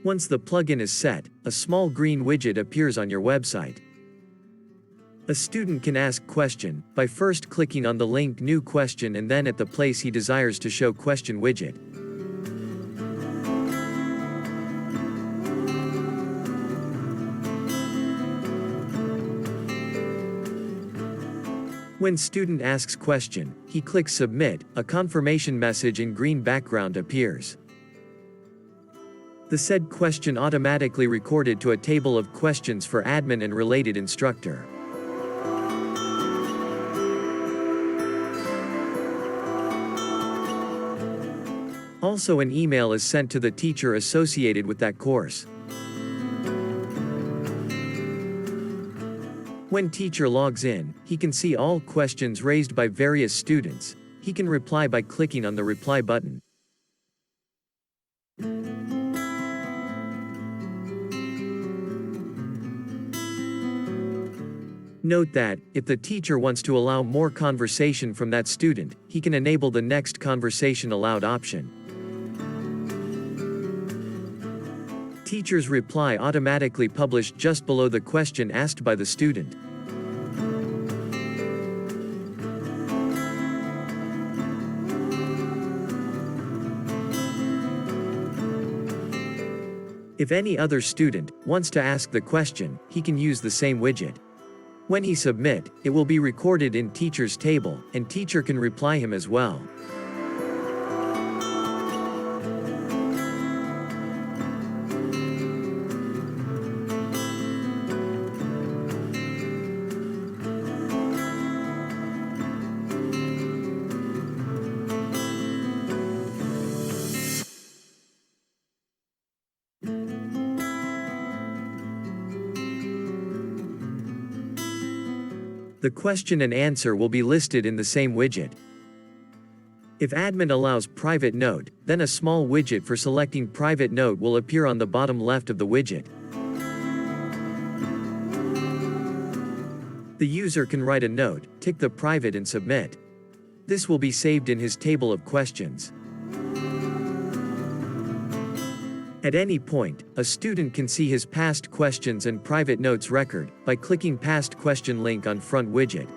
Once the plugin is set, a small green widget appears on your website. A student can ask question by first clicking on the link New Question and then at the place he desires to show question widget. When student asks question, he clicks Submit, a confirmation message in green background appears. The said question automatically recorded to a table of questions for admin and related instructor. Also an email is sent to the teacher associated with that course. When teacher logs in, he can see all questions raised by various students. He can reply by clicking on the reply button. Note that, if the teacher wants to allow more conversation from that student, he can enable the next conversation allowed option. Teacher's reply automatically published just below the question asked by the student. If any other student wants to ask the question, he can use the same widget. When he submit, it will be recorded in teacher's table, and teacher can reply him as well. The question and answer will be listed in the same widget. If admin allows private note, then a small widget for selecting private note will appear on the bottom left of the widget. The user can write a note, tick the private and submit. This will be saved in his table of questions. At any point, a student can see his past questions and private notes record by clicking past question link on front widget.